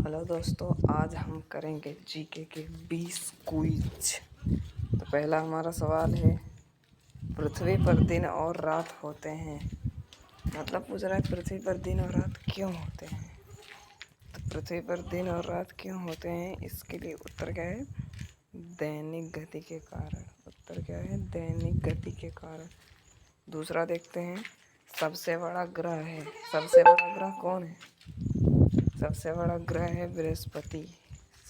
Hello दोस्तों, आज हम करेंगे जीके के 20 क्विज। तो पहला हमारा सवाल है, पृथ्वी पर दिन और रात होते हैं। मतलब पूछ रहा है पृथ्वी पर दिन और रात क्यों होते हैं। तो पृथ्वी पर दिन और रात क्यों होते हैं, इसके लिए उत्तर क्या है? दैनिक गति के कारण। उत्तर क्या है? दैनिक गति के कारण। दूसरा देखते हैं, सबसे बड़ा ग्रह है। सबसे बड़ा ग्रह कौन है? सबसे बड़ा ग्रह है बृहस्पति।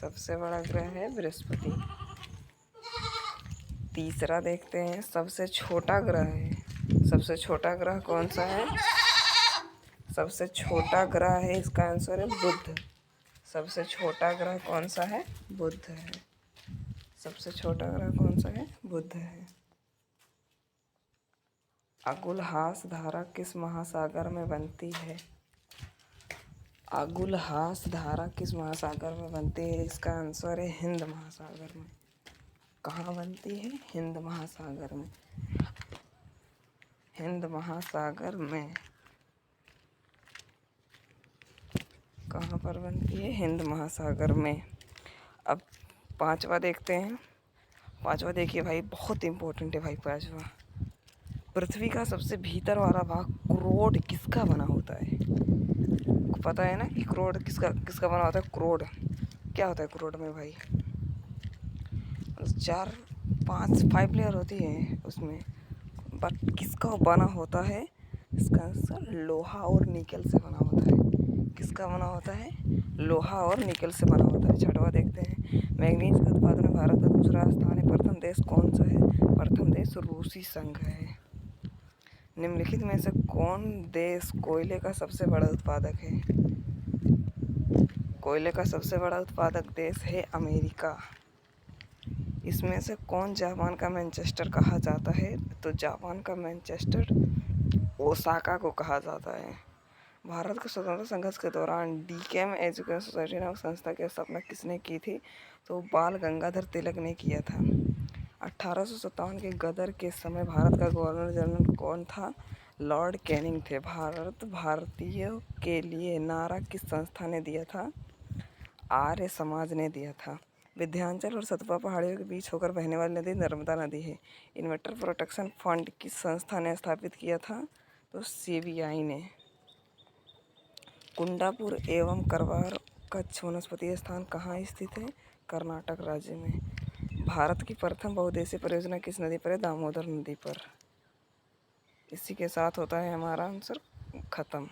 सबसे बड़ा ग्रह है बृहस्पति। तीसरा देखते हैं, सबसे छोटा ग्रह है। सबसे छोटा ग्रह कौन सा है? सबसे छोटा ग्रह है, इसका आंसर है बुध। सबसे छोटा ग्रह कौन सा है? बुध है। सबसे छोटा ग्रह कौन सा है? बुध है। अगुलहास धारा किस महासागर में बनती है? अगुलहास धारा किस महासागर में बनती है? इसका आंसर है हिंद महासागर में। कहाँ बनती है? हिंद महासागर में। हिंद महासागर में। कहाँ पर बनती है? हिंद महासागर में। अब पांचवा देखते हैं। पांचवा देखिए भाई, बहुत इम्पोर्टेंट है भाई पांचवा। पृथ्वी का सबसे भीतर वाला भाग क्रोड किसका बना होता है? पता है ना कि क्रोड किसका किसका बना होता है? क्रोड क्या होता है क्रोड में भाई? 5 लेयर होती है उसमें, बट किसका बना होता है? इसका आंसर लोहा और निकल से बना होता है। किसका बना होता है? लोहा और निकल से बना होता है। छठवा देखते हैं, मैग्नीज के उत्पादन में भारत का दूसरा स्थान है। प्रथम देश कौन सा है? प्रथम देश रूसी संघ है। निम्नलिखित में से कौन देश कोयले का सबसे बड़ा उत्पादक है? कोयले का सबसे बड़ा उत्पादक देश है अमेरिका। इसमें से कौन जापान का मैनचेस्टर कहा जाता है? तो जापान का मैनचेस्टर ओसाका को कहा जाता है। भारत के स्वतंत्रता संघर्ष के दौरान डीकेएम एजुकेशन सोसाइटी नामक संस्था की स्थापना किसने की थी? तो बाल गंगाधर तिलक ने किया था। 1857 के गदर के समय भारत का गवर्नर जनरल कौन था? लॉर्ड कैनिंग थे। भारत भारतीयों के लिए नारा किस संस्था ने दिया था? आर्य समाज ने दिया था। विंध्याचल और सतपुड़ा पहाड़ियों के बीच होकर बहने वाली नदी नर्मदा नदी है। इन्वेस्टर प्रोटेक्शन फंड किस संस्था ने स्थापित किया था? तो सीबीआई ने। कुंडापुर एवं करवार कच्छ वनस्पति स्थान कहाँ स्थित है? कर्नाटक राज्य में। भारत की प्रथम बहुउद्देशीय परियोजना किस नदी पर है? दामोदर नदी पर। इसी के साथ होता है हमारा आंसर खत्म।